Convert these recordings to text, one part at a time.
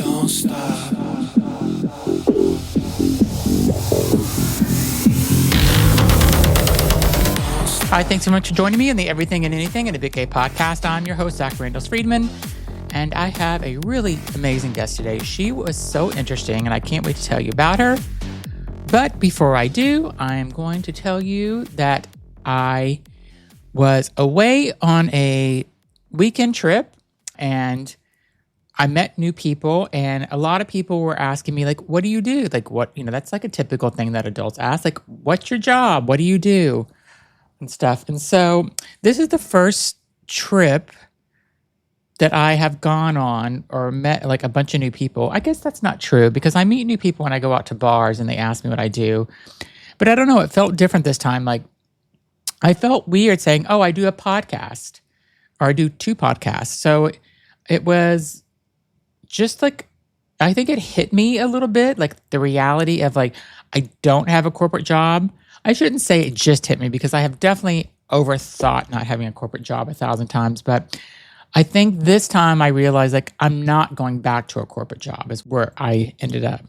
Don't stop. Hi, thanks so much for joining me in the Everything and Anything in a Big Gay podcast. I'm your host, Zach Randall-Friedman, and I have a really amazing guest today. She was so interesting, and I can't wait to tell you about her. But before I do, I'm going to tell you that I was away on a weekend trip, and I met new people, and a lot of people were asking me, like, what do you do? Like, that's like a typical thing that adults ask, like, what's your job? What do you do? And stuff. And so this is the first trip that I have gone on or met like a bunch of new people. I guess that's not true because I meet new people when I go out to bars and they ask me what I do. But I don't know, it felt different this time. Like I felt weird saying, oh, I do a podcast or I do 2 podcasts. So it was just like, I think it hit me a little bit, like the reality of like, I don't have a corporate job. I shouldn't say it just hit me because I have definitely overthought not having a corporate job 1,000 times. But I think this time I realized like I'm not going back to a corporate job is where I ended up.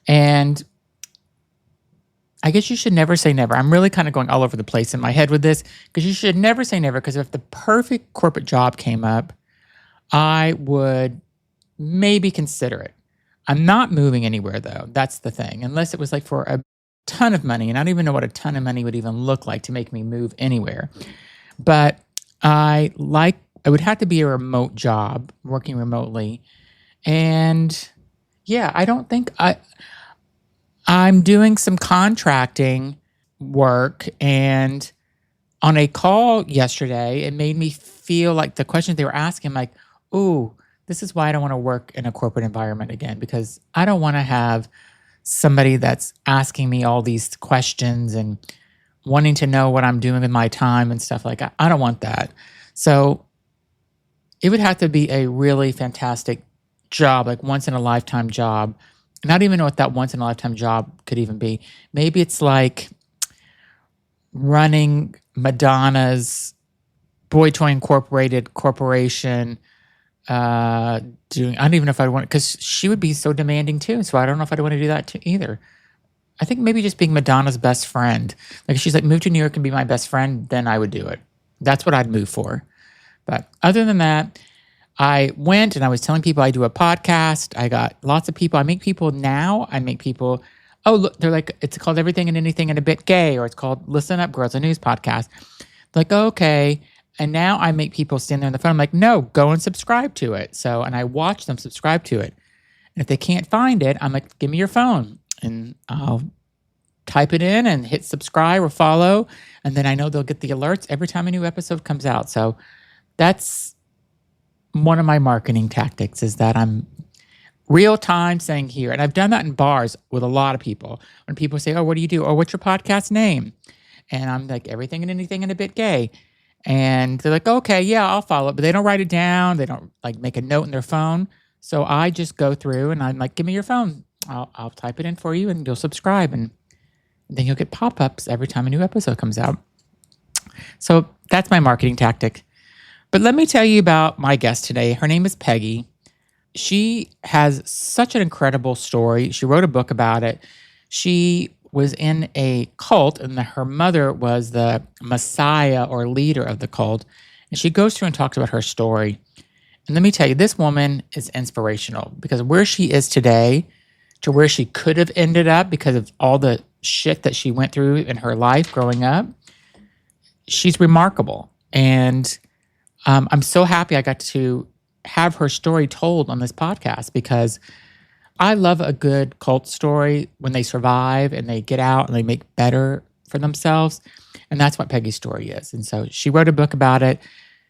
And I guess you should never say never. I'm really kind of going all over the place in my head with this because you should never say never because if the perfect corporate job came up, I would maybe consider it. I'm not moving anywhere though. That's the thing. Unless it was like for a ton of money, and I don't even know what a ton of money would even look like to make me move anywhere. But I would have to be a remote job, working remotely. And yeah, I don't think I'm doing some contracting work, and on a call yesterday, it made me feel like the questions they were asking, like, ooh, this is why I don't want to work in a corporate environment again, because I don't want to have somebody that's asking me all these questions and wanting to know what I'm doing with my time and stuff like that. I don't want that. So it would have to be a really fantastic job, like once in a lifetime job. And I don't even know what that once in a lifetime job could even be. Maybe it's like running Madonna's Boy Toy Incorporated corporation, I don't even know if I'd want, because she would be so demanding too. So I don't know if I'd want to do that too either. I think maybe just being Madonna's best friend. Like if she's like, move to New York and be my best friend, then I would do it. That's what I'd move for. But other than that, I went and I was telling people I do a podcast. I got lots of people. I make people, oh, look, they're like, it's called Everything and Anything and a Bit Gay, or it's called Listen Up Girls, a news podcast. Like, okay. And now I make people stand there on the phone. I'm like, no, go and subscribe to it. So, and I watch them subscribe to it. And if they can't find it, I'm like, give me your phone. And I'll type it in and hit subscribe or follow. And then I know they'll get the alerts every time a new episode comes out. So that's one of my marketing tactics is that I'm real time saying here. And I've done that in bars with a lot of people. When people say, oh, what do you do? Or what's your podcast name? And I'm like, Everything and Anything and a Bit Gay. And they're like, okay, yeah, I'll follow it. But they don't write it down. They don't like make a note in their phone. So I just go through and I'm like, give me your phone. I'll type it in for you and you'll subscribe. And then you'll get pop-ups every time a new episode comes out. So that's my marketing tactic. But let me tell you about my guest today. Her name is Peggy. She has such an incredible story. She wrote a book about it. She was in a cult, and her mother was the messiah or leader of the cult. And she goes through and talks about her story. And let me tell you, this woman is inspirational because where she is today to where she could have ended up because of all the shit that she went through in her life growing up, she's remarkable. And I'm so happy I got to have her story told on this podcast because I love a good cult story when they survive and they get out and they make better for themselves. And that's what Peggy's story is. And so she wrote a book about it.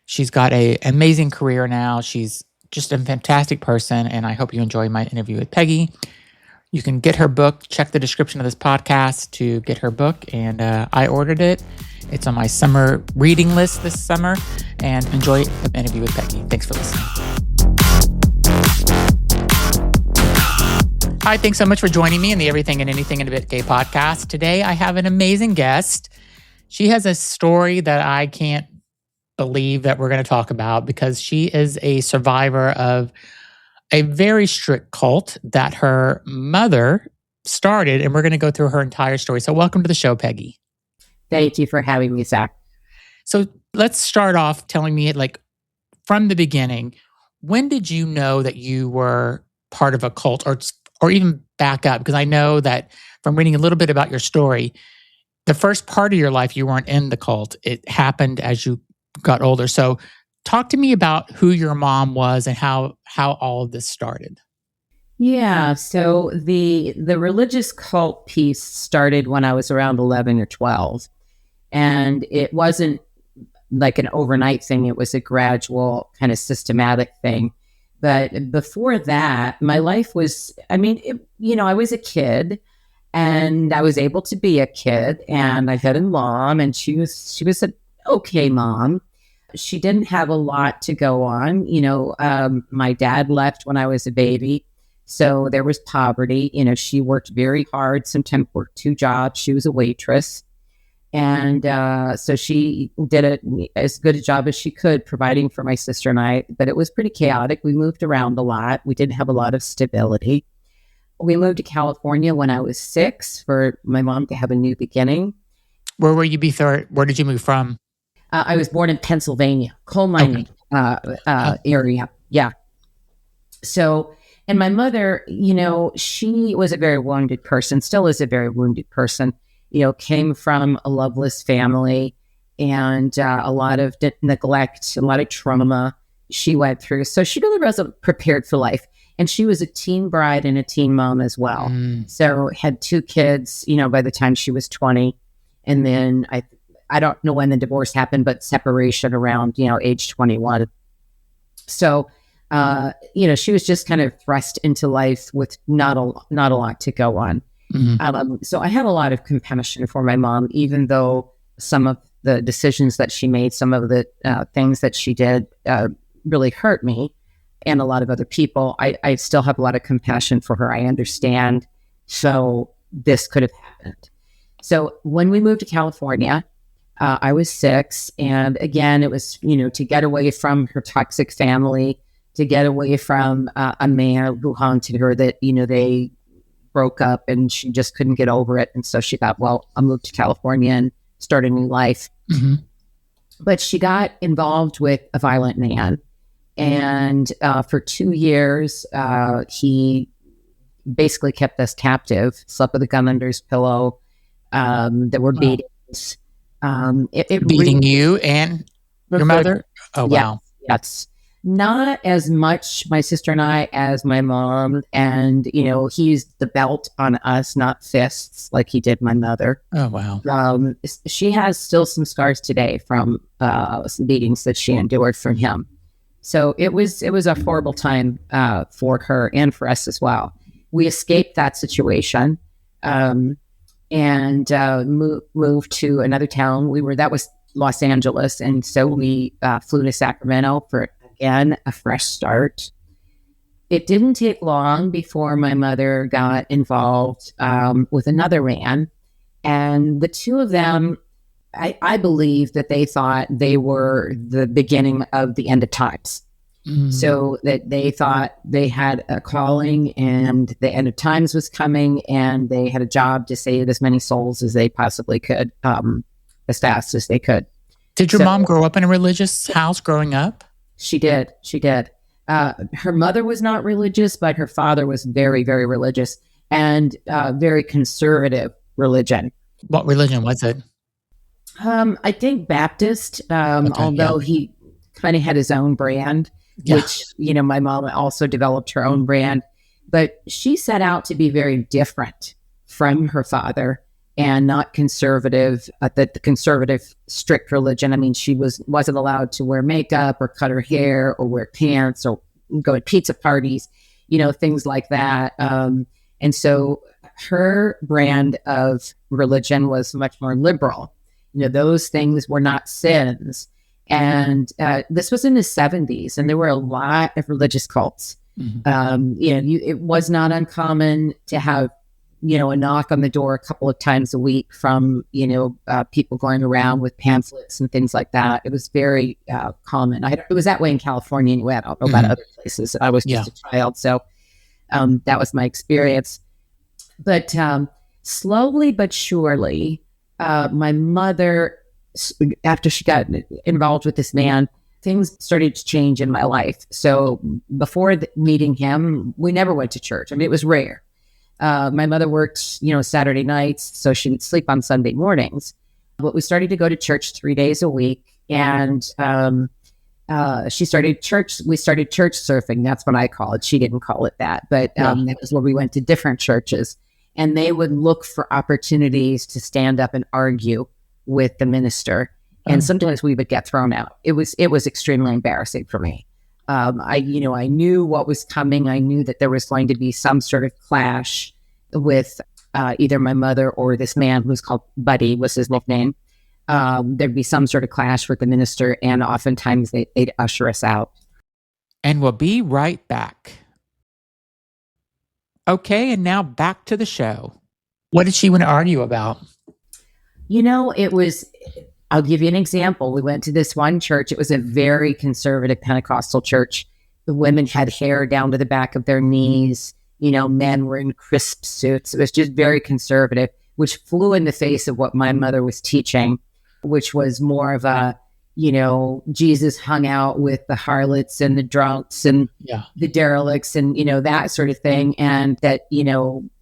She's got an amazing career now. She's just a fantastic person. And I hope you enjoy my interview with Peggy. You can get her book. Check the description of this podcast to get her book. And I ordered it. It's on my summer reading list this summer. And enjoy the interview with Peggy. Thanks for listening. Hi, thanks so much for joining me in the Everything and Anything in a Bit Gay podcast. Today, I have an amazing guest. She has a story that I can't believe that we're going to talk about because she is a survivor of a very strict cult that her mother started, and we're going to go through her entire story. So, welcome to the show, Peggy. Thank you for having me, Zach. So, let's start off telling me, like, from the beginning, when did you know that you were part of a cult, or even back up? Because I know that from reading a little bit about your story, the first part of your life you weren't in the cult. It happened as you got older. So, talk to me about who your mom was and how all of this started. Yeah, so the religious cult piece started when I was around 11 or 12, and it wasn't like an overnight thing. It was a gradual kind of systematic thing. But before that, my life was, I mean, I was a kid, and I was able to be a kid, and I had a mom, and she was an okay mom. She didn't have a lot to go on. My dad left when I was a baby. So there was poverty. She worked very hard, sometimes worked 2 jobs. She was a waitress. And so she did as good a job as she could providing for my sister and I, but it was pretty chaotic. We moved around a lot. We didn't have a lot of stability. We moved to California when I was 6 for my mom to have a new beginning. Where were you before? Where did you move from? I was born in Pennsylvania, coal mining area. Yeah. So, and my mother, she was a very wounded person, still is a very wounded person, came from a loveless family and a lot of neglect, a lot of trauma she went through. So she really wasn't prepared for life. And she was a teen bride and a teen mom as well. So had 2 kids, by the time she was 20. And then I don't know when the divorce happened, but separation around, age 21. So, she was just kind of thrust into life with not a lot to go on. So I have a lot of compassion for my mom, even though some of the decisions that she made, some of the things that she did really hurt me and a lot of other people. I still have a lot of compassion for her. I understand. So this could have happened. So when we moved to California, I was 6. And again, it was, to get away from her toxic family, to get away from a man who haunted her that, they broke up and she just couldn't get over it. And so she thought, well, I'll move to California and start a new life. But she got involved with a violent man. And for 2 years, he basically kept us captive, slept with a gun under his pillow. There were beatings. Beating you and your mother? Oh, wow. Yes. Not as much my sister and I as my mom. And, he used the belt on us, not fists like he did my mother. Oh, wow. She has still some scars today from some beatings that she endured from him. So it was a horrible time for her and for us as well. We escaped that situation. And moved to another town. That was Los Angeles. And so we flew to Sacramento for, again, a fresh start. It didn't take long before my mother got involved with another man. And the 2 of them, I believe that they thought they were the beginning of the end of times. So that they thought they had a calling and the end of times was coming and they had a job to save as many souls as they possibly could, as fast as they could. Did your mom grow up in a religious house growing up? She did. Her mother was not religious, but her father was very, very religious and very conservative religion. What religion was it? I think Baptist, although he kind of had his own brand. Which, my mom also developed her own brand, but she set out to be very different from her father and not conservative, the conservative strict religion. I mean, she wasn't allowed to wear makeup or cut her hair or wear pants or go to pizza parties, things like that. And so her brand of religion was much more liberal. Those things were not sins. And this was in the 70s, and there were a lot of religious cults. It was not uncommon to have, a knock on the door a couple of times a week from, people going around with pamphlets and things like that. It was very common. It was that way in California anyway. I don't know about other places. I was just a child. So that was my experience. But slowly but surely, my mother, after she got involved with this man, things started to change in my life. So before meeting him, we never went to church. I mean, it was rare. My mother worked, Saturday nights, so she would sleep on Sunday mornings. But we started to go to church 3 days a week, and we started church surfing. That's what I call it. She didn't call it that, but that was where we went to different churches, and they would look for opportunities to stand up and argue with the minister. And sometimes we would get thrown out. It was extremely embarrassing for me. I knew what was coming. I knew that there was going to be some sort of clash with either my mother or this man who's called Buddy was his nickname. There'd be some sort of clash with the minister, and oftentimes they'd usher us out. And we'll be right back. Okay, and now back to the show. What did she want to argue about? I'll give you an example. We went to this one church. It was a very conservative Pentecostal church. The women had hair down to the back of their knees. Men were in crisp suits. It was just very conservative, which flew in the face of what my mother was teaching, which was more of a, Jesus hung out with the harlots and the drunks and the derelicts and, that sort of thing. And that,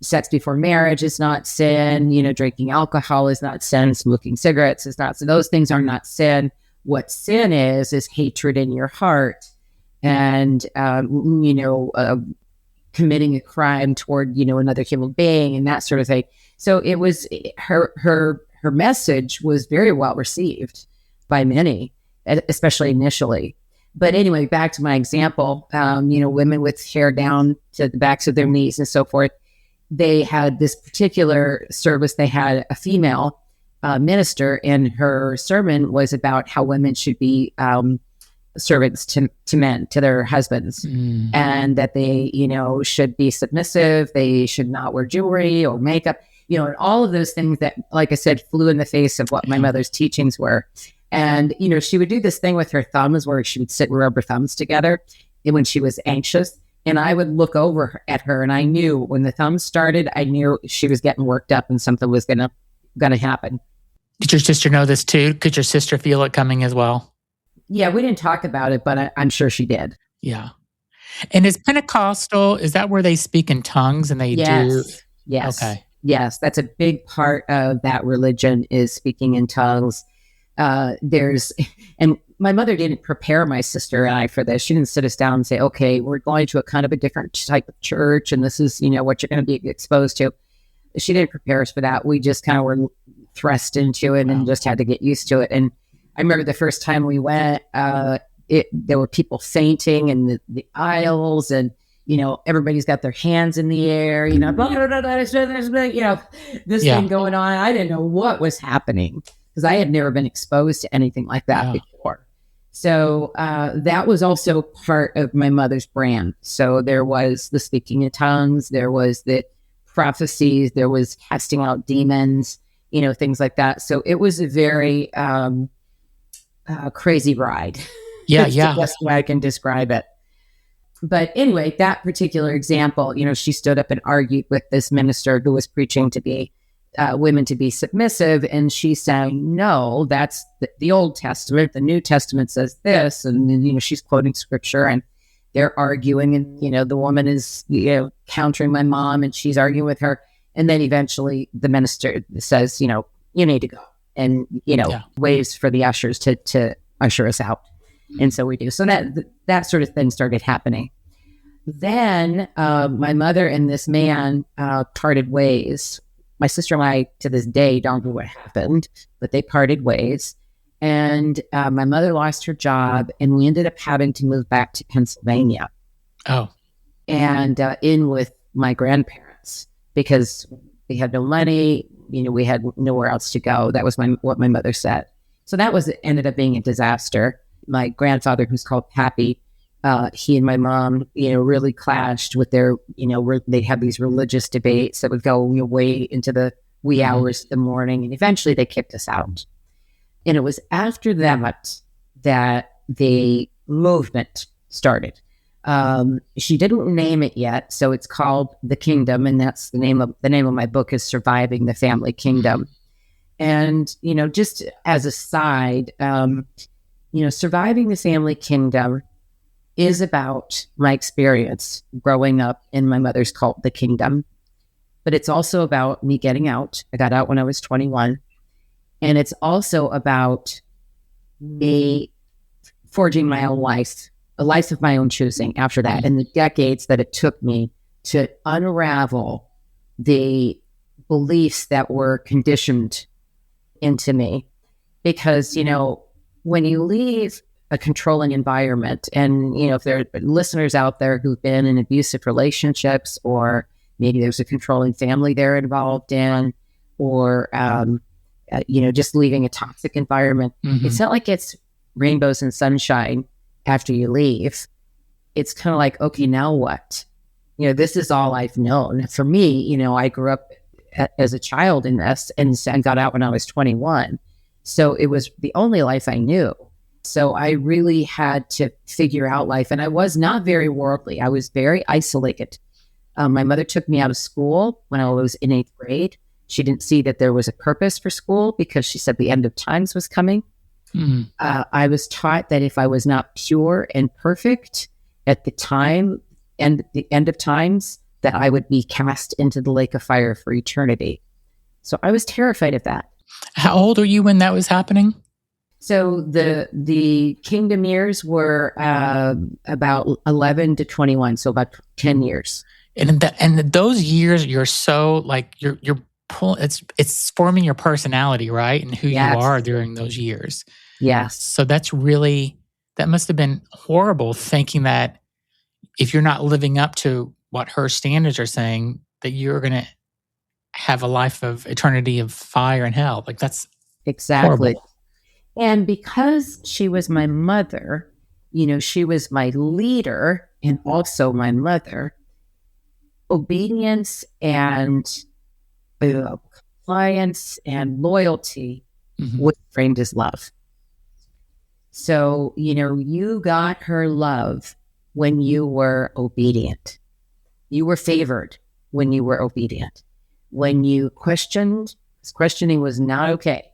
sex before marriage is not sin, drinking alcohol is not sin, smoking cigarettes is not sin. Those things are not sin. What sin is hatred in your heart and, committing a crime toward, another human being and that sort of thing. So it was her message was very well received by many, especially initially. But anyway, back to my example, women with hair down to the backs of their knees and so forth. They had this particular service. They had a female minister, and her sermon was about how women should be servants to men, to their husbands, and that they, should be submissive. They should not wear jewelry or makeup, and all of those things that, like I said, flew in the face of what my mother's teachings were. And, she would do this thing with her thumbs where she would sit and rub her thumbs together when she was anxious. And I would look over at her, and I knew when the thumbs started, I knew she was getting worked up and something was gonna happen. Did your sister know this too? Could your sister feel it coming as well? Yeah, we didn't talk about it, but I'm sure she did. Yeah. And is Pentecostal, is that where they speak in tongues and they do? Yes. Okay. Yes, that's a big part of that religion is speaking in tongues. And my mother didn't prepare my sister and I for this. She didn't sit us down and say, okay, we're going to a kind of a different type of church, and this is, what you're going to be exposed to. She didn't prepare us for that. We just kind of were thrust into it and just had to get used to it. And I remember the first time we went, there were people fainting in the aisles, and everybody's got their hands in the air, this thing going on. I didn't know what was happening because I had never been exposed to anything like that before. So that was also part of my mother's brand. So there was the speaking in tongues, there was the prophecies, there was casting out demons, things like that. So it was a very crazy ride. Yeah, That's the best way I can describe it. But anyway, that particular example, she stood up and argued with this minister who was preaching to be women to be submissive, and she's saying, no, that's the Old Testament. The New Testament says this, and she's quoting scripture, and they're arguing, and the woman is countering my mom, and she's arguing with her, and then eventually the minister says, you need to go, and waves for the ushers to usher us out, and so we do. So that sort of thing started happening. Then my mother and this man parted ways. My sister and I, to this day, don't know what happened, but they parted ways. And my mother lost her job, and we ended up having to move back to Pennsylvania. Oh. And in with my grandparents because we had no money. We had nowhere else to go. That was what my mother said. So that ended up being a disaster. My grandfather, who's called Pappy, he and my mom, really clashed with their, they had these religious debates that would go way into the wee hours of the morning. And eventually they kicked us out. And it was after that the movement started. She didn't name it yet, so it's called The Kingdom, and that's the name of my book is Surviving the Family Kingdom. And just as a side, Surviving the Family Kingdom is about my experience growing up in my mother's cult, The Kingdom, but it's also about me getting out. I got out when I was 21, and it's also about me forging my own life, a life of my own choosing after that, and the decades that it took me to unravel the beliefs that were conditioned into me. Because, when you leave a controlling environment, and, if there are listeners out there who've been in abusive relationships, or maybe there's a controlling family they're involved in, or, just leaving a toxic environment, it's not like it's rainbows and sunshine after you leave. It's kind of like, okay, now what? This is all I've known. For me, I grew up as a child in this and got out when I was 21. So it was the only life I knew. So I really had to figure out life. And I was not very worldly. I was very isolated. My mother took me out of school when I was in 8th grade. She didn't see that there was a purpose for school because she said the end of times was coming. I was taught that if I was not pure and perfect at the time and the end of times, that I would be cast into the lake of fire for eternity. So I was terrified of that. How old were you when that was happening? So the kingdom years were about 11 to 21, so about 10 years. And those years, you're so like you're pulling. It's forming your personality, right, and who Yes. you are during those years. Yes. So that must have been horrible, thinking that if you're not living up to what her standards are saying, that you're going to have a life of eternity of fire and hell. Like that's exactly horrible. And because she was my mother, she was my leader and also my mother, obedience and compliance and loyalty was framed as love. So, you got her love when you were obedient. You were favored when you were obedient. When you questioning was not okay.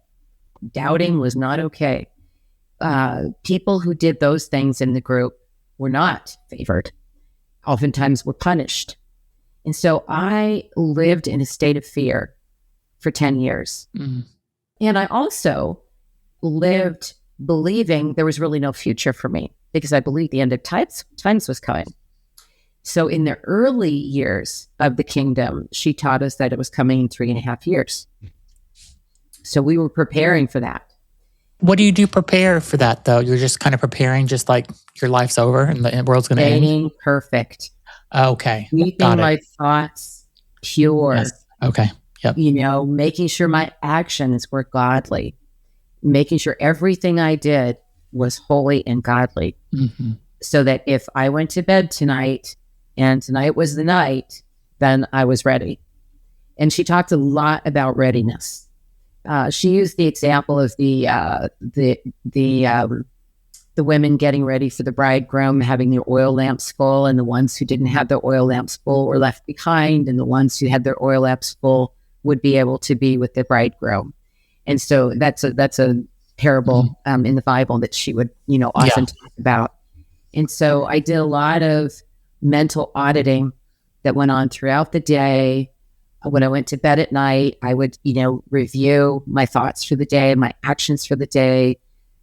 Doubting was not okay. People who did those things in the group were not favored. Oftentimes were punished. And so I lived in a state of fear for 10 years. And I also lived believing there was really no future for me because I believed the end of times was coming. So in the early years of the kingdom, she taught us that it was coming in 3.5 years. So we were preparing for that. What do you do prepare for that, though? You're just kind of preparing, just like your life's over and the world's going to end? Staying perfect. Okay. Keeping my thoughts pure. Yes. Okay. Yep. Making sure my actions were godly. Making sure everything I did was holy and godly. So that if I went to bed tonight and tonight was the night, then I was ready. And she talked a lot about readiness. She used the example of the women getting ready for the bridegroom, having their oil lamps full, and the ones who didn't have their oil lamps full were left behind, and the ones who had their oil lamps full would be able to be with the bridegroom. And so that's a parable in the Bible that she would often talk about. And so I did a lot of mental auditing that went on throughout the day. When I went to bed at night, I would, review my thoughts for the day, my actions for the day,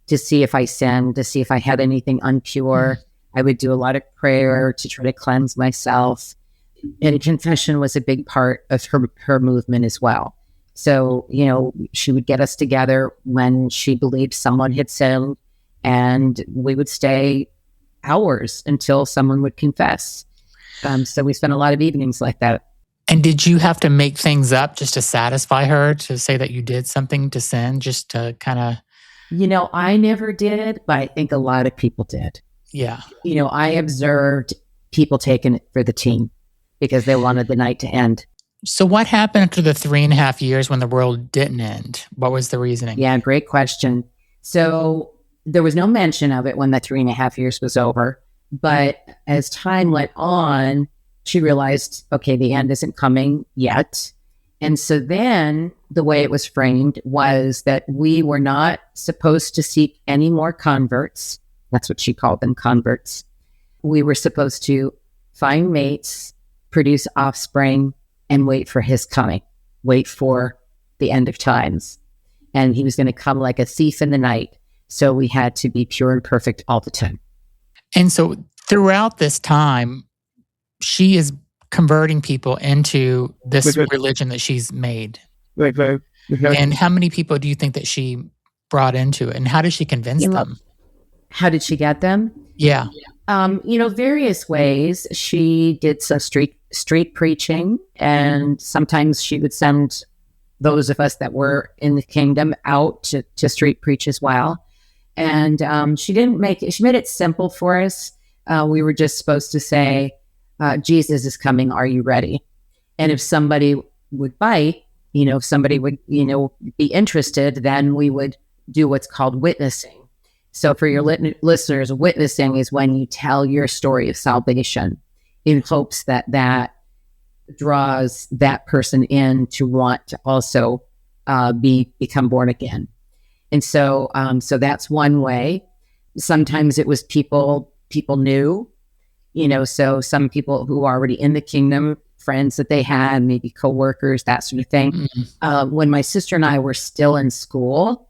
to see if I sinned, to see if I had anything impure. I would do a lot of prayer to try to cleanse myself. And confession was a big part of her movement as well. So, she would get us together when she believed someone had sinned, and we would stay hours until someone would confess. So we spent a lot of evenings like that. And did you have to make things up just to satisfy her, to say that you did something to sin, just to kind of... I never did, but I think a lot of people did. Yeah. I observed people taking it for the team because they wanted the night to end. So what happened after the 3.5 years when the world didn't end? What was the reasoning? Yeah, great question. So there was no mention of it when the 3.5 years was over. But as time went on, she realized, okay, the end isn't coming yet. And so then the way it was framed was that we were not supposed to seek any more converts. That's what she called them, converts. We were supposed to find mates, produce offspring, and wait for his coming, wait for the end of times. And he was going to come like a thief in the night. So we had to be pure and perfect all the time. And so throughout this time, she is converting people into this religion that she's made. And how many people do you think that she brought into it? And how did she convince them? How did she get them? Yeah. Various ways. She did some street preaching, and sometimes she would send those of us that were in the kingdom out to street preach as well. And she made it simple for us. We were just supposed to say, Jesus is coming, are you ready? And if somebody would bite, if somebody would, be interested, then we would do what's called witnessing. So for your listeners, witnessing is when you tell your story of salvation in hopes that draws that person in to want to also become born again. And so that's one way. Sometimes it was people knew, so some people who are already in the kingdom, friends that they had, maybe coworkers, that sort of thing. Mm-hmm. When my sister and I were still in school,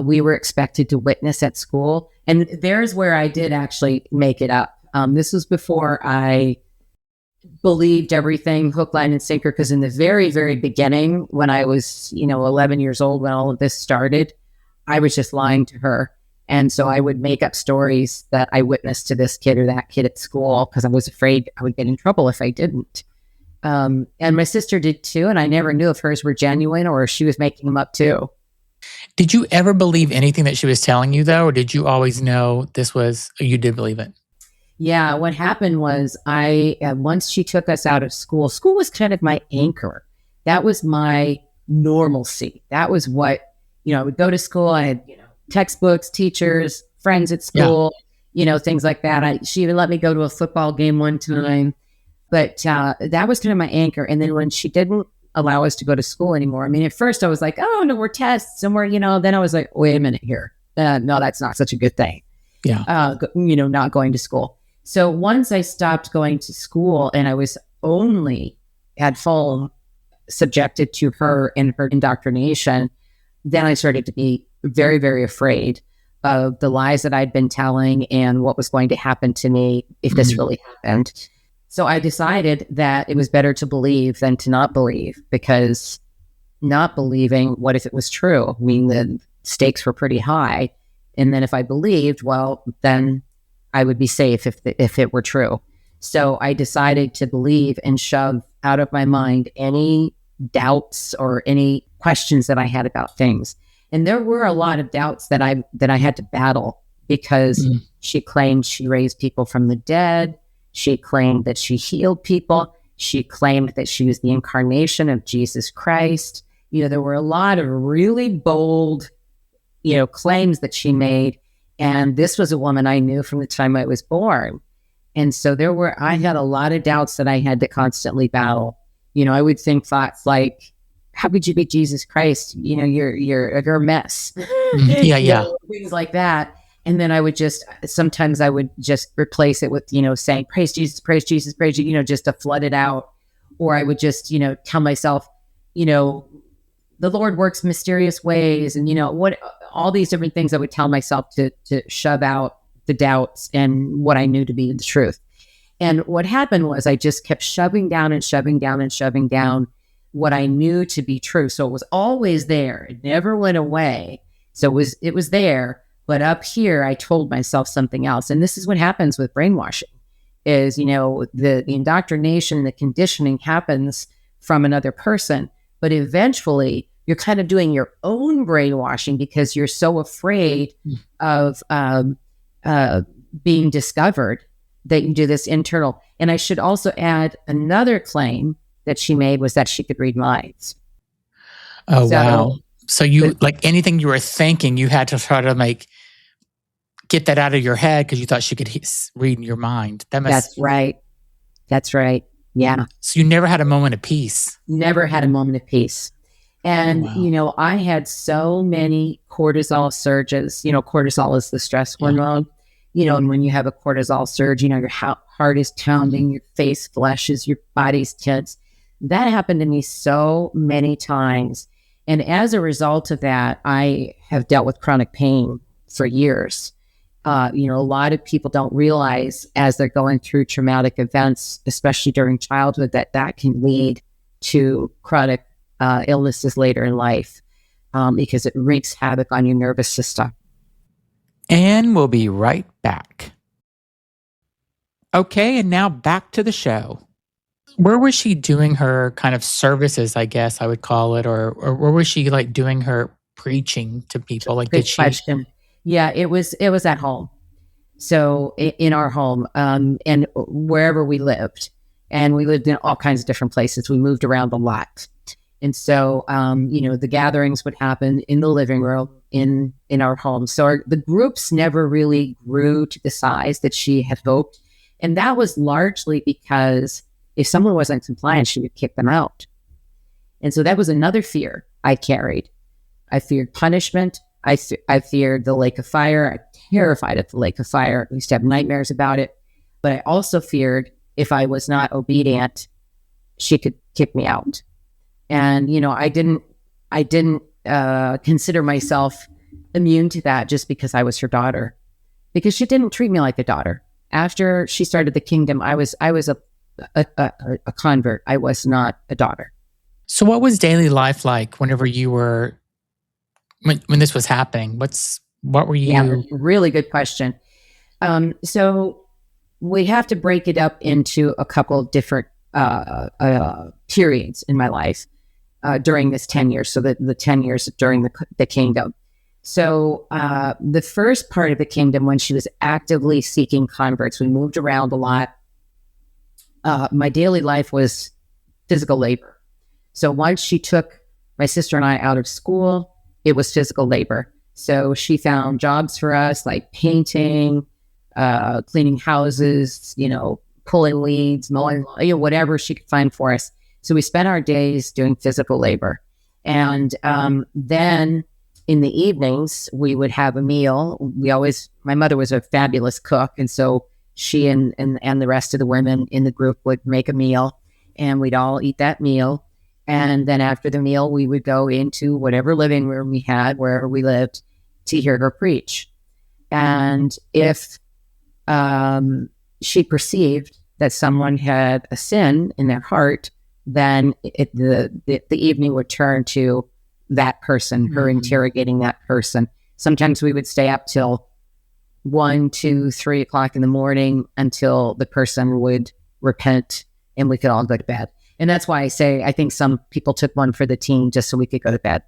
we were expected to witness at school. And there's where I did actually make it up. This was before I believed everything hook, line, and sinker, because in the very, very beginning, when I was, 11 years old, when all of this started, I was just lying to her. And so I would make up stories that I witnessed to this kid or that kid at school because I was afraid I would get in trouble if I didn't. And my sister did too. And I never knew if hers were genuine or if she was making them up too. Did you ever believe anything that she was telling you, though? Or did you always know you did believe it? Yeah, what happened was once she took us out of school was kind of my anchor. That was my normalcy. That was what, I would go to school. I had, textbooks, teachers, friends at school, things like that. She even let me go to a football game one time. But that was kind of my anchor. And then when she didn't allow us to go to school anymore, I mean, at first I was like, oh, no, we're tests. And we're, then I was like, wait a minute here. No, that's not such a good thing. Yeah. Not going to school. So once I stopped going to school and I was only at full subjected to her and her indoctrination, then I started to be very, very afraid of the lies that I'd been telling and what was going to happen to me if this really happened. So I decided that it was better to believe than to not believe, because not believing, what if it was true? I mean, the stakes were pretty high. And then if I believed, well, then I would be safe if it were true. So I decided to believe and shove out of my mind any doubts or any questions that I had about things. And there were a lot of doubts that I had to battle, because she claimed she raised people from the dead. She claimed that she healed people. She claimed that she was the incarnation of Jesus Christ. There were a lot of really bold, claims that she made. And this was a woman I knew from the time I was born. And so I had a lot of doubts that I had to constantly battle. I would think thoughts like, how could you be Jesus Christ? You're a mess. Yeah. Things like that. And then sometimes I would just replace it with, saying, praise Jesus, praise Jesus, praise Jesus, just to flood it out. Or I would just, tell myself, the Lord works mysterious ways. And, all these different things I would tell myself to shove out the doubts and what I knew to be the truth. And what happened was I just kept shoving down and shoving down and shoving down what I knew to be true. So it was always there. It never went away. So it was there. But up here, I told myself something else. And this is what happens with brainwashing is, the indoctrination, the conditioning happens from another person. But eventually, you're kind of doing your own brainwashing because you're so afraid of being discovered that you do this internal. And I should also add another claim that she made was that she could read minds. Oh, So, wow. So you, like anything you were thinking, you had to try to get that out of your head because you thought she could read your mind. that's right. That's right. Yeah. So you never had a moment of peace. Never had a moment of peace. And, Wow. I had so many cortisol surges. Cortisol is the stress hormone. And when you have a cortisol surge, your heart is pounding, your face flushes, your body's tense. That happened to me so many times. And as a result of that, I have dealt with chronic pain for years. A lot of people don't realize as they're going through traumatic events, especially during childhood, that can lead to chronic illnesses later in life because it wreaks havoc on your nervous system. And we'll be right back. Okay, and now back to the show. Where was she doing her kind of services, I guess I would call it, or where was she doing her preaching to people? Good question. Yeah, it was at home. So in our home and wherever we lived, and we lived in all kinds of different places. We moved around a lot. And so, the gatherings would happen in the living room in our home. So the groups never really grew to the size that she had hoped. And that was largely because if someone wasn't compliant, she would kick them out. And so that was another fear I carried. I feared punishment. I feared the lake of fire. I'm terrified of the lake of fire. I used to have nightmares about it. But I also feared if I was not obedient, she could kick me out. And, I didn't consider myself immune to that just because I was her daughter, because she didn't treat me like a daughter. After she started the kingdom, I was a convert. I was not a daughter. So what was daily life like whenever you were, when this was happening? What were you? Yeah, really good question. So we have to break it up into a couple of different periods in my life during this 10 years. So the 10 years during the kingdom. So the first part of the kingdom, when she was actively seeking converts, we moved around a lot. My daily life was physical labor. So once she took my sister and I out of school, it was physical labor. So she found jobs for us like painting, cleaning houses, pulling weeds, mowing, whatever she could find for us. So we spent our days doing physical labor. And then in the evenings, we would have a meal. My mother was a fabulous cook. And so she and the rest of the women in the group would make a meal and we'd all eat that meal. And then after the meal, we would go into whatever living room we had, wherever we lived, to hear her preach. And if she perceived that someone had a sin in their heart, then the evening would turn to that person, her interrogating that person. Sometimes we would stay up till 1, 2, 3 o'clock in the morning until the person would repent and we could all go to bed. And that's why I think some people took one for the team just so we could go to bed.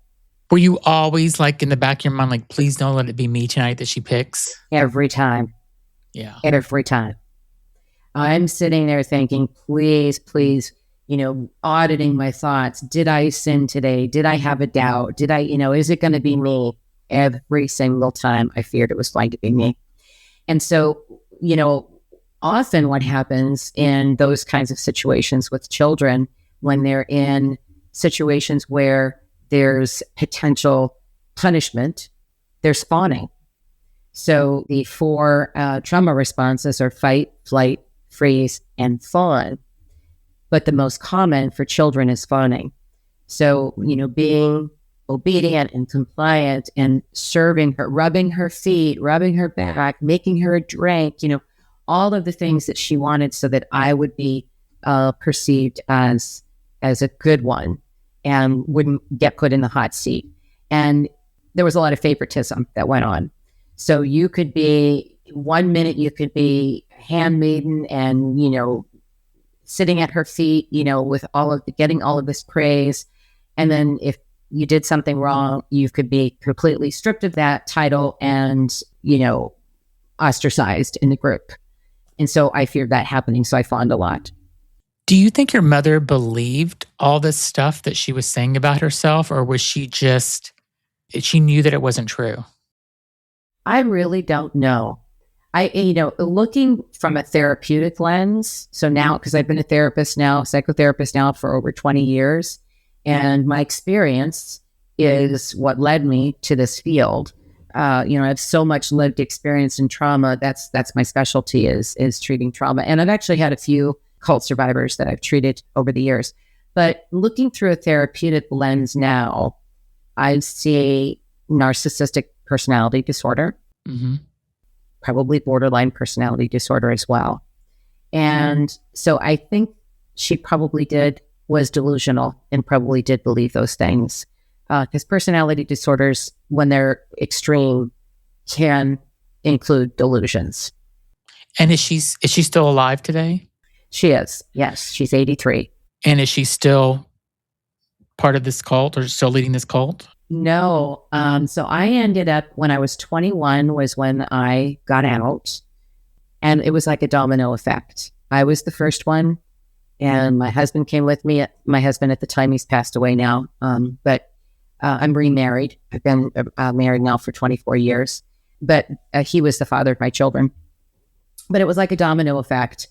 Were you always in the back of your mind, please don't let it be me tonight that she picks? Every time. Yeah. Every time. I'm sitting there thinking, please, auditing my thoughts. Did I sin today? Did I have a doubt? Did I, is it going to be me? Every single time I feared it was going to be me. And so, often what happens in those kinds of situations with children, when they're in situations where there's potential punishment, they're spawning. So the 4 trauma responses are fight, flight, freeze, and fawn. But the most common for children is fawning. So, being obedient and compliant and serving her, rubbing her feet, rubbing her back, making her a drink, all of the things that she wanted so that I would be perceived as a good one and wouldn't get put in the hot seat. And there was a lot of favoritism that went on. So you could be, 1 minute you could be handmaiden and, sitting at her feet, with getting all of this praise. And then if you did something wrong, you could be completely stripped of that title and, ostracized in the group. And so I feared that happening. So I fawned a lot. Do you think your mother believed all this stuff that she was saying about herself, or was she just, she knew that it wasn't true? I really don't know. Looking from a therapeutic lens. So now, because I've been a psychotherapist now for over 20 years, and my experience is what led me to this field. I have so much lived experience in trauma. That's my specialty is treating trauma. And I've actually had a few cult survivors that I've treated over the years. But looking through a therapeutic lens now, I see narcissistic personality disorder, probably borderline personality disorder as well. And so I think she probably was delusional and probably did believe those things. Because personality disorders, when they're extreme, can include delusions. And is she still alive today? She is. Yes, she's 83. And is she still part of this cult or still leading this cult? No. So I ended up, when I was 21 was when I got out, and it was like a domino effect. I was the first one, and my husband came with me. My husband at the time, he's passed away now, but I'm remarried. I've been married now for 24 years, but he was the father of my children. But it was like a domino effect.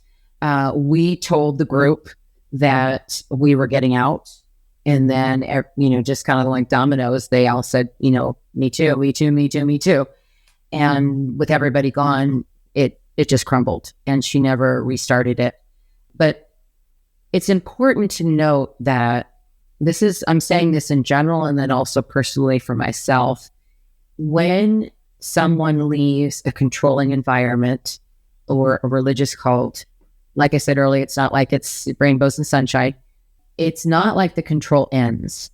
We told the group that we were getting out, and then, just kind of like dominoes, they all said, me too, me too, me too, me too. And with everybody gone, it just crumbled, and she never restarted it. But it's important to note that I'm saying this in general, and then also personally for myself, when someone leaves a controlling environment or a religious cult, like I said earlier, it's not like it's rainbows and sunshine. It's not like the control ends.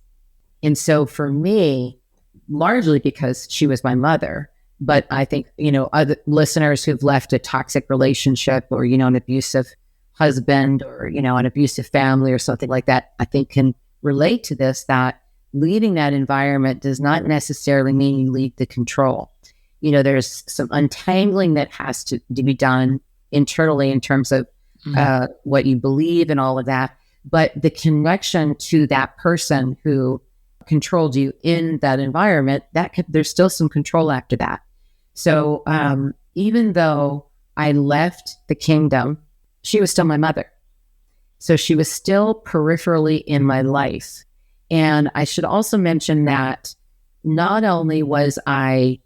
And so for me, largely because she was my mother, but I think, other listeners who've left a toxic relationship or, an abusive husband or, an abusive family or something like that, I think can relate to this, that leaving that environment does not necessarily mean you leave the control. There's some untangling that has to be done internally in terms of what you believe and all of that. But the connection to that person who controlled you in that environment, there's still some control after that. So even though I left the kingdom, she was still my mother. So she was still peripherally in my life. And I should also mention that not only was I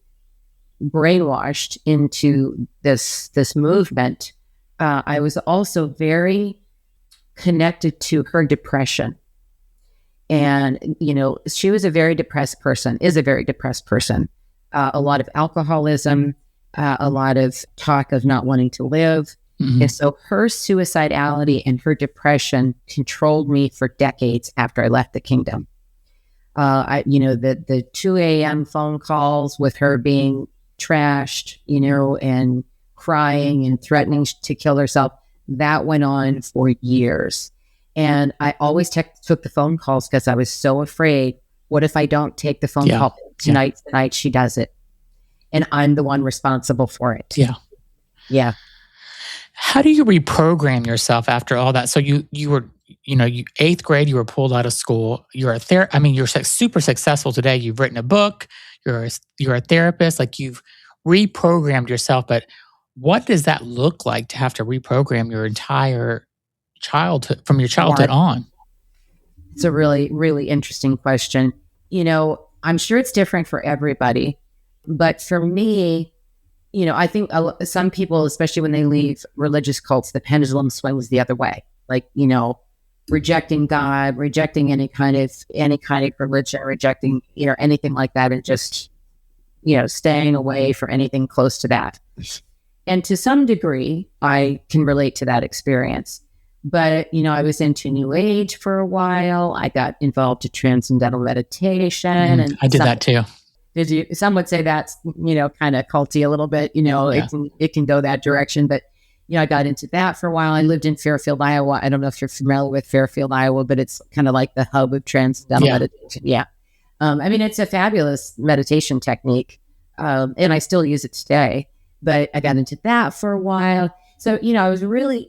brainwashed into this movement, I was also very connected to her depression. And, she was a very depressed person, is a very depressed person. A lot of alcoholism, a lot of talk of not wanting to live. And so her suicidality and her depression controlled me for decades after I left the kingdom. The 2 a.m. phone calls with her being trashed, and crying and threatening to kill herself, that went on for years. And I always took the phone calls because I was so afraid. What if I don't take the phone call tonight? Tonight she does it, and I'm the one responsible for it. Yeah. How do you reprogram yourself after all that? So you were, eighth grade, you were pulled out of school. You're super successful today. You've written a book. You're a therapist. Like, you've reprogrammed yourself. But what does that look like to have to reprogram your entire childhood, from your childhood on? It's a really, really interesting question. I'm sure it's different for everybody, but for me, I think some people, especially when they leave religious cults, the pendulum swings the other way. Like, rejecting God, rejecting any kind of religion, rejecting, anything like that, and just, staying away from anything close to that. And to some degree, I can relate to that experience. But, I was into New Age for a while. I got involved in transcendental meditation. And I did that too. Did you? Some would say that's, kind of culty a little bit, it can go that direction. But, I got into that for a while. I lived in Fairfield, Iowa. I don't know if you're familiar with Fairfield, Iowa, but it's kind of like the hub of transcendental meditation. Yeah. It's a fabulous meditation technique. And I still use it today. but I got into that for a while. So, I was really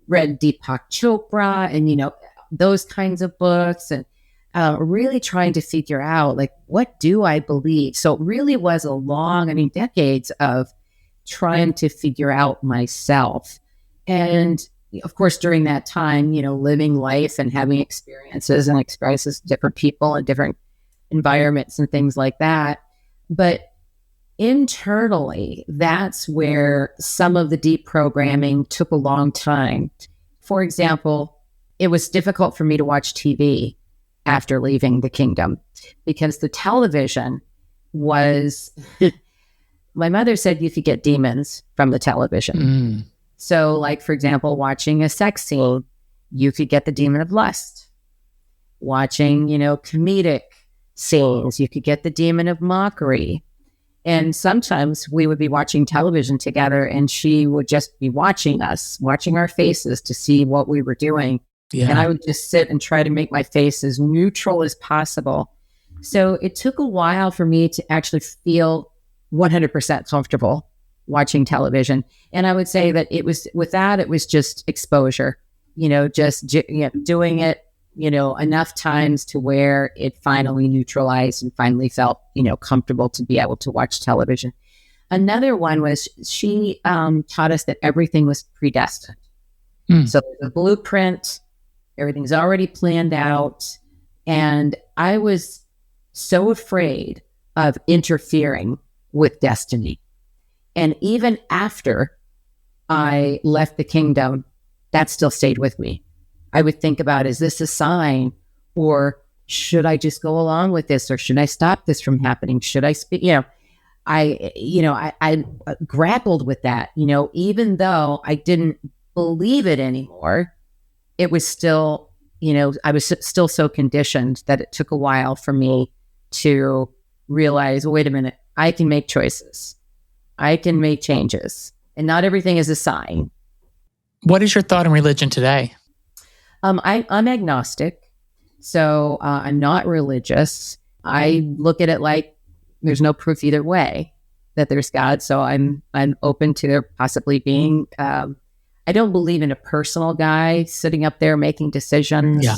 read Deepak Chopra and, those kinds of books, and really trying to figure out, like, what do I believe? So it really was decades of trying to figure out myself. And of course, during that time, living life and having experiences with different people and different environments and things like that. But internally, that's where some of the deep programming took a long time. For example, it was difficult for me to watch TV after leaving the kingdom because the television was, my mother said you could get demons from the television. So, like, for example, watching a sex scene, you could get the demon of lust. Watching, comedic scenes, you could get the demon of mockery. And sometimes we would be watching television together and she would just be watching us, watching our faces to see what we were doing. Yeah. And I would just sit and try to make my face as neutral as possible. So it took a while for me to actually feel 100% comfortable watching television. And I would say that it was just exposure, doing it, enough times to where it finally neutralized and finally felt, comfortable to be able to watch television. Another one was she taught us that everything was predestined. So the blueprint, everything's already planned out. And I was so afraid of interfering with destiny. And even after I left the kingdom, that still stayed with me. I would think about, is this a sign, or should I just go along with this, or should I stop this from happening? Should I speak? I grappled with that, even though I didn't believe it anymore. It was still, I was still so conditioned that it took a while for me to realize, wait a minute, I can make choices. I can make changes, and not everything is a sign. What is your thought on religion today? I'm agnostic, so I'm not religious. I look at it like there's no proof either way that there's God. So I'm open to there possibly being. I don't believe in a personal guy sitting up there making decisions. Yeah.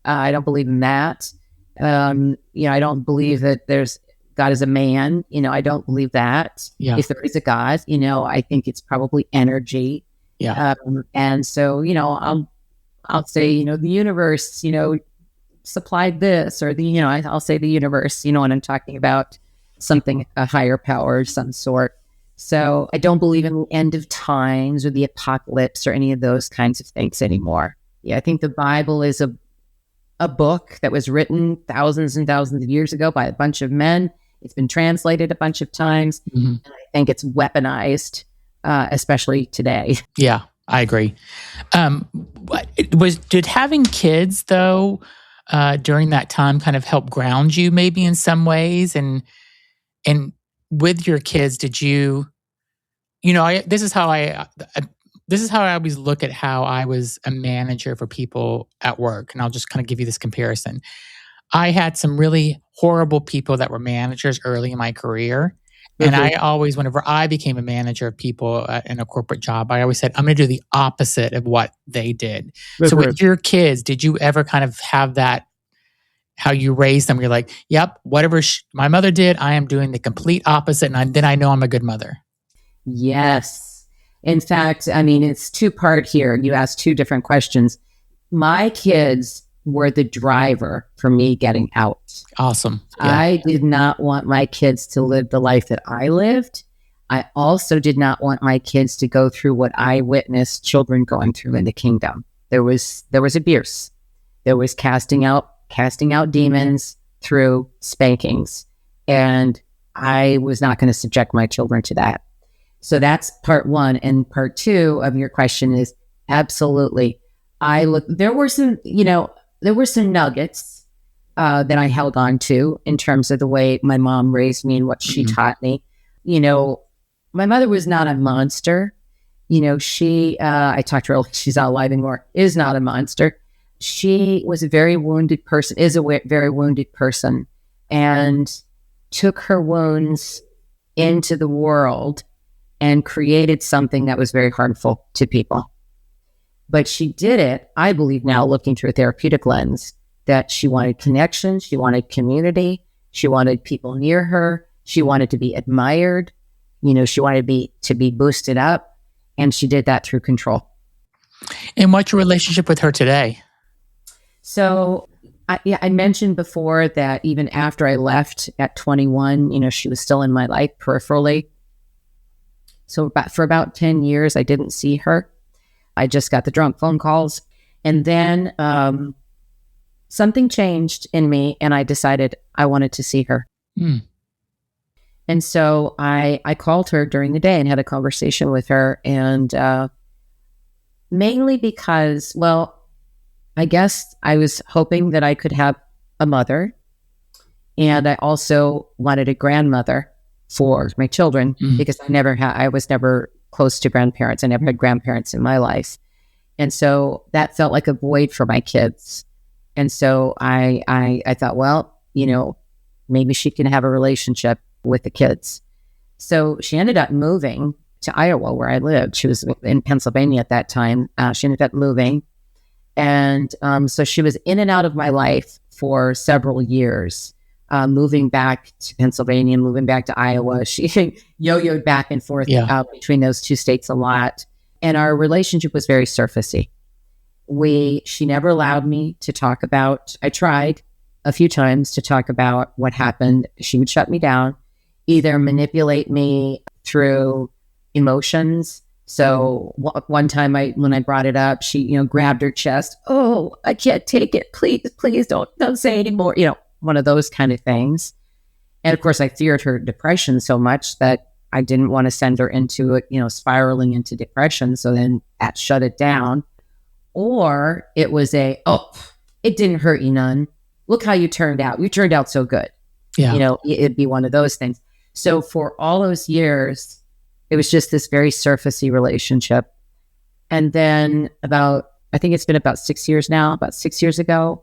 I don't believe in that. I don't believe that there's God is a man. I don't believe that. Yeah. If there is a God, I think it's probably energy. Yeah. And so, I'll say, the universe, supplied this, or I'll say the universe, when I'm talking about something, a higher power of some sort. So I don't believe in the end of times or the apocalypse or any of those kinds of things anymore. Yeah, I think the Bible is a book that was written thousands and thousands of years ago by a bunch of men. It's been translated a bunch of times. Mm-hmm. And I think it's weaponized, especially today. Yeah, I agree. Did having kids, though, during that time kind of help ground you maybe in some ways? And with your kids, did you, this is how I always look at how I was a manager for people at work. And I'll just kind of give you this comparison. I had some really horrible people that were managers early in my career. And I always, whenever I became a manager of people in a corporate job, I always said, I'm going to do the opposite of what they did. So with your kids, did you ever kind of have that, how you raised them? You're like, yep, whatever my mother did, I am doing the complete opposite. And then I know I'm a good mother. Yes. In fact, it's two-part here. You asked two different questions. My kids were the driver for me getting out. Awesome. Yeah. I did not want my kids to live the life that I lived. I also did not want my kids to go through what I witnessed children going through in the kingdom. There was abuse. There was casting out demons through spankings. And I was not going to subject my children to that. So that's part one. And part two of your question is absolutely. There were some nuggets that I held on to in terms of the way my mom raised me and what she taught me. My mother was not a monster. I talked to her, she's not alive anymore, is not a monster. She was a very wounded person, is a very wounded person, and took her wounds into the world and created something that was very harmful to people. But she did it, I believe now, looking through a therapeutic lens, that she wanted connection, she wanted community, she wanted people near her, she wanted to be admired, she wanted to be boosted up, and she did that through control. And what's your relationship with her today? So I mentioned before that even after I left at 21, she was still in my life peripherally. So for about 10 years, I didn't see her. I just got the drunk phone calls. And then something changed in me, and I decided I wanted to see her. And so I called her during the day and had a conversation with her. And mainly because, well, I guess I was hoping that I could have a mother. And I also wanted a grandmother for my children because I was never close to grandparents. I never had grandparents in my life. And so that felt like a void for my kids. And so I thought, well, maybe she can have a relationship with the kids. So she ended up moving to Iowa, where I lived. She was in Pennsylvania at that time. She ended up moving. And so she was in and out of my life for several years, moving back to Pennsylvania, moving back to Iowa. She yo-yoed back and forth between those two states a lot. And our relationship was very surfacey. She never allowed me to talk about, I tried a few times to talk about what happened. She would shut me down, either manipulate me through emotions. So one time when I brought it up, she, grabbed her chest. Oh, I can't take it. Please don't say anymore. One of those kind of things. And of course I feared her depression so much that I didn't want to send her into it, spiraling into depression. So then that shut it down. Or it was it didn't hurt you none. Look how you turned out. You turned out so good. Yeah. It'd be one of those things. So for all those years, it was just this very surfacey relationship. And then I think it's been about 6 years now, about 6 years ago,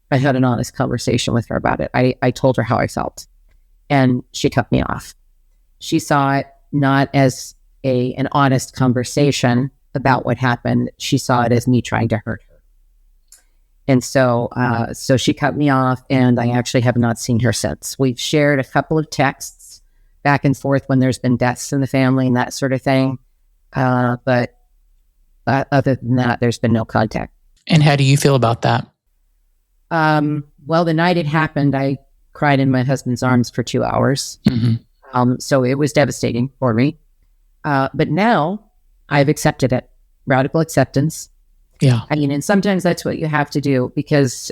I had an honest conversation with her about it. I told her how I felt, and she cut me off. She saw it not as an honest conversation about what happened. She saw it as me trying to hurt her. And so she cut me off, and I actually have not seen her since. We've shared a couple of texts back and forth when there's been deaths in the family and that sort of thing. But other than that, there's been no contact. And how do you feel about that? Well, the night it happened, I cried in my husband's arms for 2 hours. So it was devastating for me. But now I've accepted it. Radical acceptance. Yeah. And sometimes that's what you have to do, because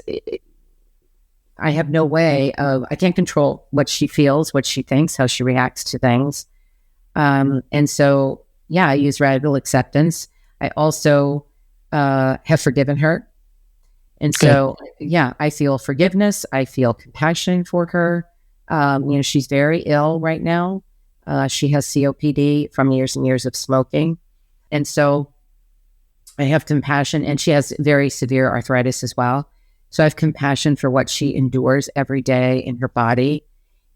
I have no way I can't control what she feels, what she thinks, how she reacts to things. And so, I use radical acceptance. I also have forgiven her. And so, I feel forgiveness. I feel compassion for her. She's very ill right now. She has COPD from years and years of smoking. And so I have compassion, and she has very severe arthritis as well. So I have compassion for what she endures every day in her body.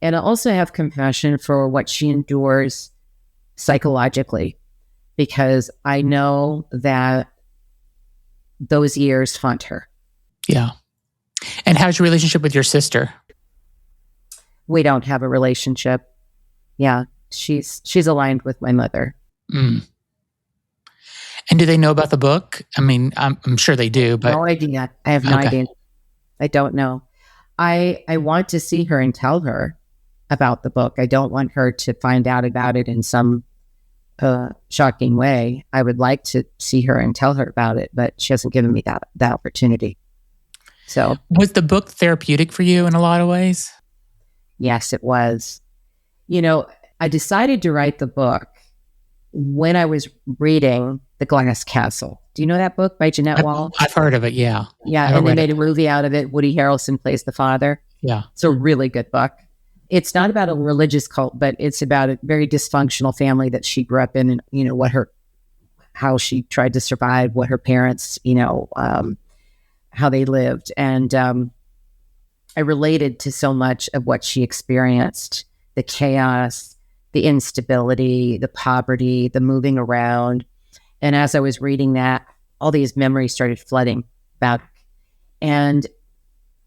And I also have compassion for what she endures psychologically, because I know that those years haunt her. Yeah. And how's your relationship with your sister? We don't have a relationship. Yeah. She's aligned with my mother. And do they know about the book? I mean, I'm sure they do, but no idea. I have no idea. I don't know. I want to see her and tell her about the book. I don't want her to find out about it in some shocking way. I would like to see her and tell her about it, but she hasn't given me that opportunity. So, was the book therapeutic for you in a lot of ways? Yes, it was. I decided to write the book when I was reading The Glass Castle. Do you know that book by Jeanette Wall? I've heard of it, yeah. Yeah, and they made a movie out of it. Woody Harrelson plays the father. Yeah. It's a really good book. It's not about a religious cult, but it's about a very dysfunctional family that she grew up in, and how she tried to survive, what her parents, how they lived. And I related to so much of what she experienced, the chaos, the instability, the poverty, the moving around. And as I was reading that, all these memories started flooding back. And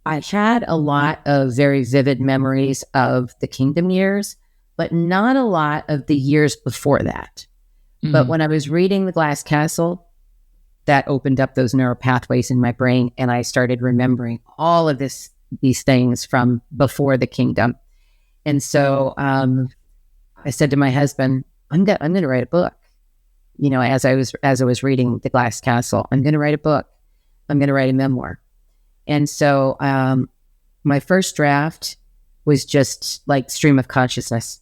I had a lot of very vivid memories of the kingdom years, but not a lot of the years before that. Mm-hmm. But when I was reading The Glass Castle, that opened up those neural pathways in my brain, and I started remembering all of these things from before the kingdom. And so I said to my husband, I'm going to write a book. You know, as I was reading The Glass Castle, I'm going to write a book. I'm going to write a memoir. And so my first draft was just like stream of consciousness,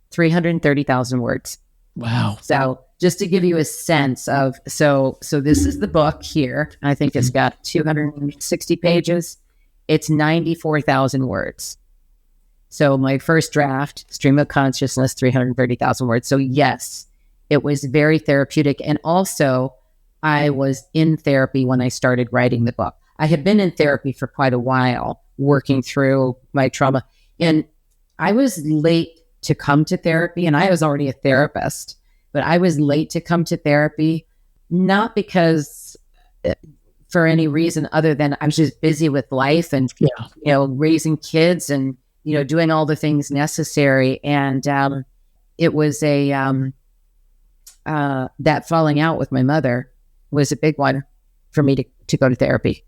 330,000 words. Wow. So just to give you a sense of, so this is the book here. I think it's got 260 pages. It's 94,000 words. So my first draft, stream of consciousness, 330,000 words. So yes, it was very therapeutic. And also I was in therapy when I started writing the book. I had been in therapy for quite a while, working through my trauma. And I was late to come to therapy, and I was already a therapist, but I was late to come to therapy, not because for any reason other than I was just busy with life and, you know, raising kids and, you know, doing all the things necessary. And it was that falling out with my mother was a big one for me to go to therapy.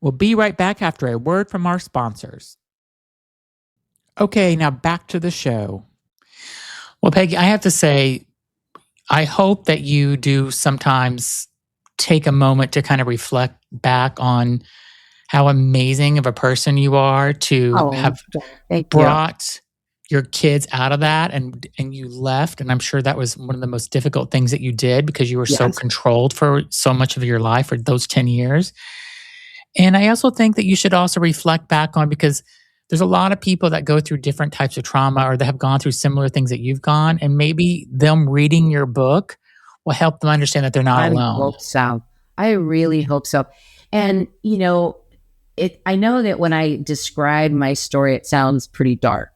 We'll be right back after a word from our sponsors. Okay, now back to the show. Well, Peggy, I have to say, I hope that you do sometimes take a moment to kind of reflect back on how amazing of a person you are to have brought your kids out of that and you left. And I'm sure that was one of the most difficult things that you did because you were so controlled for so much of your life for those 10 years. And I also think that you should also reflect back on, because there's a lot of people that go through different types of trauma or that have gone through similar things that you've gone. And maybe them reading your book will help them understand that they're not alone. I hope so. I really hope so. And, you know, I know that when I describe my story, it sounds pretty dark.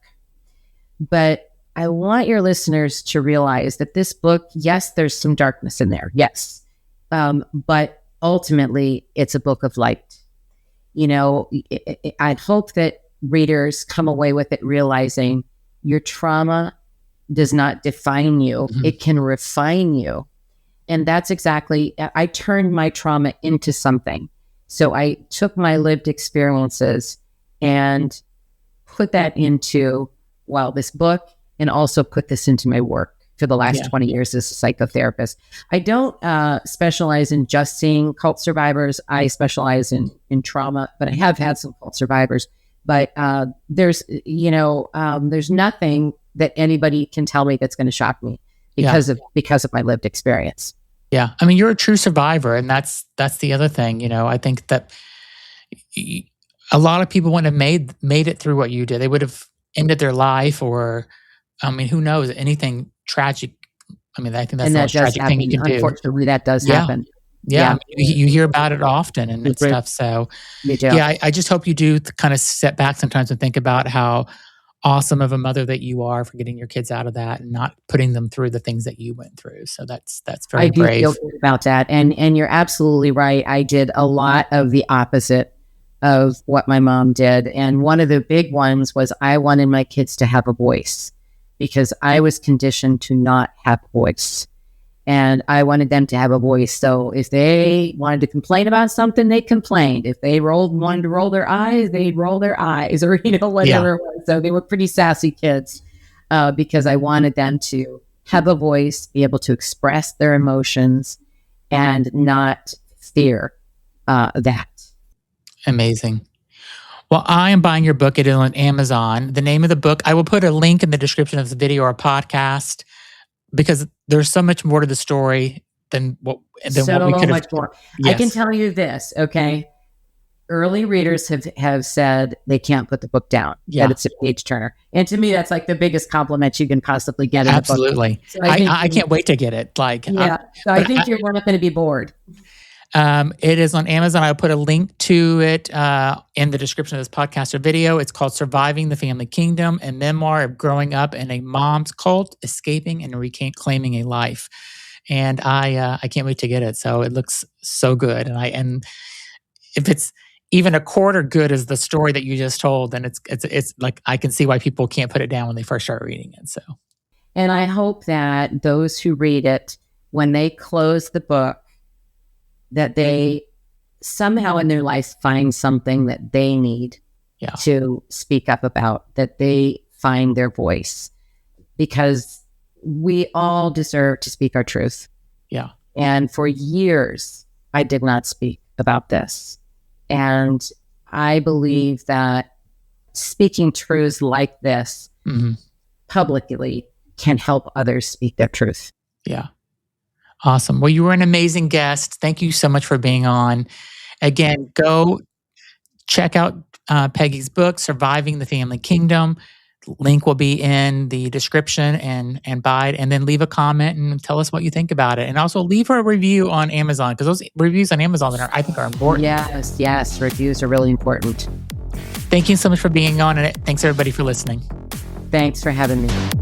But I want your listeners to realize that this book, yes, there's some darkness in there. Yes. But ultimately, it's a book of light. You know, I hope that readers come away with it realizing your trauma does not define you. Mm-hmm. It can refine you. And that's exactly, I turned my trauma into something. So I took my lived experiences and put that into, this book, and also put this into my work for the last 20 years as a psychotherapist. I don't specialize in just seeing cult survivors. I specialize in trauma, but I have had some cult survivors. But there's nothing that anybody can tell me that's going to shock me because of my lived experience. Yeah. I mean, you're a true survivor, and that's the other thing. You know, I think that a lot of people wouldn't have made it through what you did. They would have ended their life, or, I mean, who knows, anything tragic. I mean, I think that's the most tragic thing you can do. Unfortunately, that does happen. Yeah. You hear about it often and stuff. So, I just hope you do kind of step back sometimes and think about how awesome of a mother that you are for getting your kids out of that and not putting them through the things that you went through. So that's very brave. I do feel good about that. And you're absolutely right. I did a lot of the opposite of what my mom did. And one of the big ones was I wanted my kids to have a voice because I was conditioned to not have a voice. And I wanted them to have a voice. So if they wanted to complain about something, they complained. If they wanted to roll their eyes, they'd roll their eyes, or whatever it was. So they were pretty sassy kids because I wanted them to have a voice, be able to express their emotions, and not fear that. Amazing. Well, I am buying your book. It is on Amazon. The name of the book, I will put a link in the description of the video or podcast, because there's so much more to the story than what we could have. Much more. Yes. I can tell you this, okay? Early readers have said they can't put the book down, that it's a page turner. And to me, that's like the biggest compliment you can possibly get in Absolutely. A book. So I can't wait to get it. So I think you're not going to be bored. It is on Amazon. I'll put a link to it in the description of this podcast or video. It's called Surviving the Family Kingdom, a memoir of growing up in a mom's cult, escaping and reclaiming a life. And I can't wait to get it. So it looks so good. And if it's even a quarter good as the story that you just told, then it's like I can see why people can't put it down when they first start reading it. So, and I hope that those who read it, when they close the book, that they somehow in their life find something that they need to speak up about, that they find their voice, because we all deserve to speak our truth. Yeah. And for years, I did not speak about this. And I believe that speaking truths like this publicly can help others speak their truth. Yeah. Awesome. Well, you were an amazing guest. Thank you so much for being on. Again, go check out Peggy's book, Surviving the Family Kingdom. Link will be in the description and buy it, and then leave a comment and tell us what you think about it. And also leave her a review on Amazon, because those reviews on Amazon I think are important. Yes. Reviews are really important. Thank you so much for being on, and thanks everybody for listening. Thanks for having me.